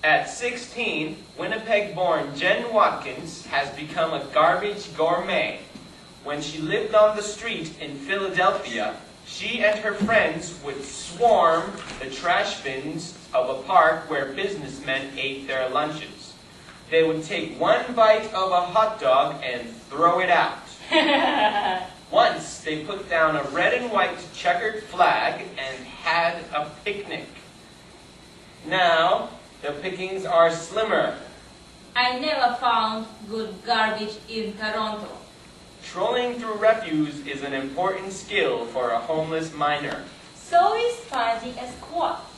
At 16, Winnipeg-born Jen Watkins has become a garbage gourmet. When she lived on the street in Philadelphia, she and her friends would swarm the trash bins of a park where businessmen ate their lunches. They would take one bite of a hot dog and throw it out. Once, they put down a red and white checkered flag and had a picnic. Now, the pickings are slimmer. I never found good garbage in Toronto. Trolling through refuse is an important skill for a homeless miner. So is finding a squat.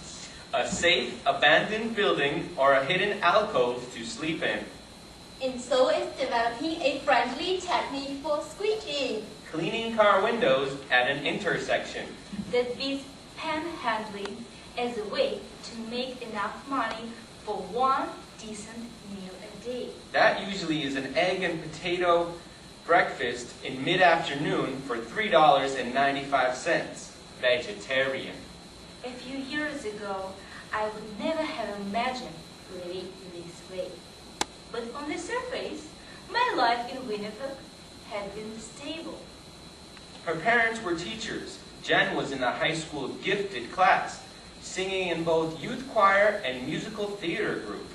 A safe, abandoned building or a hidden alcove to sleep in. And so is developing a friendly technique for squeegeeing. Cleaning car windows at an intersection. That beats panhandling as a way to make enough money for one decent meal a day. That usually is an egg and potato breakfast in mid-afternoon for $3.95. Vegetarian. A few years ago, I would never have imagined living this way. But on the surface, my life in Winnipeg had been stable. Her parents were teachers. Jen was in a high school gifted class, singing in both youth choir and musical theater group.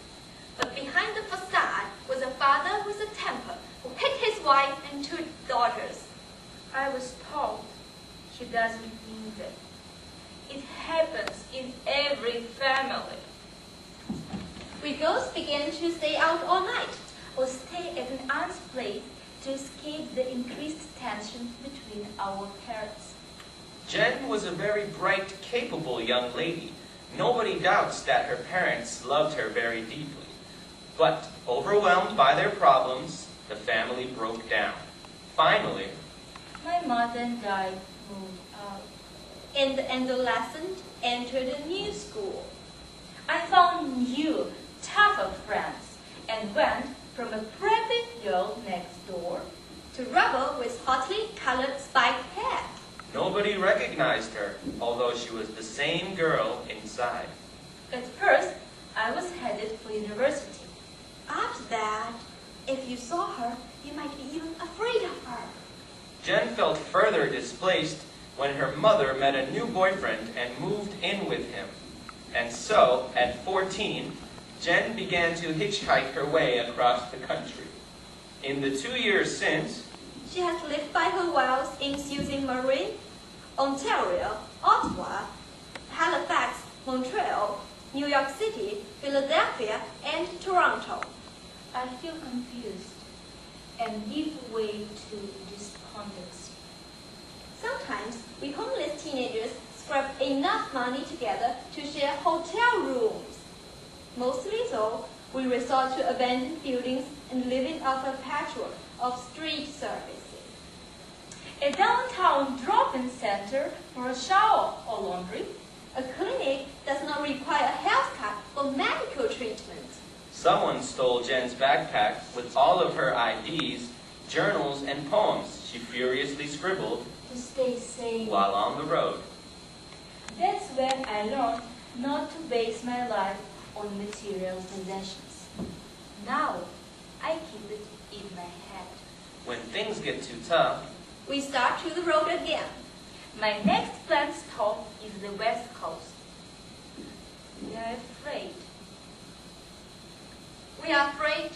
But behind the facade was a father with a temper who hit his wife and 2 daughters. I was told he doesn't mean that. It happens in every family. We girls began to stay out all night. Or stay at an aunt's place to escape the increased tension between our parents. Jen was a very bright, capable young lady. Nobody doubts that her parents loved her very deeply. But, overwhelmed by their problems, the family broke down. Finally, My mother and I moved out. And the adolescent entered a new school. I found new, tougher friends and went from a preppy girl next door To rubber with hotly colored spiked hair. nobody recognized her, although she was the same girl inside. At first, I was headed for university. After that, if you saw her, you might be even afraid of her. Jen felt further displaced when her mother met a new boyfriend and moved in with him. And so, at 14, Jen began to hitchhike her way across the country. In the 2 years since, She has lived by her wells in Sault Ste. Marie, Ontario, Ottawa, Halifax, Montreal, New York City, Philadelphia, and Toronto. I feel confused and give way to despondency. Sometimes we homeless teenagers scrap enough money together to share hotel rooms. Mostly though, we resort to abandoned buildings and living off a patchwork of street services. A downtown drop-in center for a shower or laundry. A clinic does not require a health card for medical treatment. someone stole Jen's backpack with all of her IDs, journals, and poems she furiously scribbled To stay sane. while on the road. That's when I learned not to base my life on material possessions. Now, I keep it in my head. When things get too tough, We start to the road again. My next planned stop is the West Coast. We are afraid. We are afraid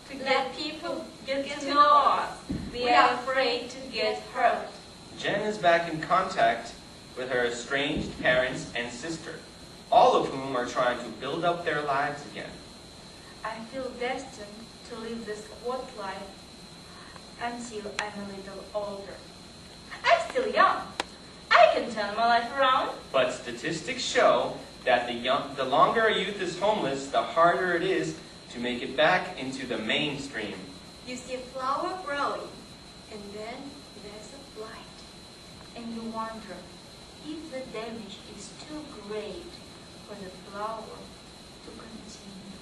to Let people get to know us. We are afraid to get hurt. Jen is back in contact with her estranged parents and sister, all of whom are trying to build up their lives again. I feel destined to live the squat life until I'm a little older. I'm still young. I can turn my life around. But statistics show that the longer a youth is homeless, the harder it is to make it back into the mainstream. You see a flower growing, and then there's a blight. And you wonder if the damage is too great for the flower to continue.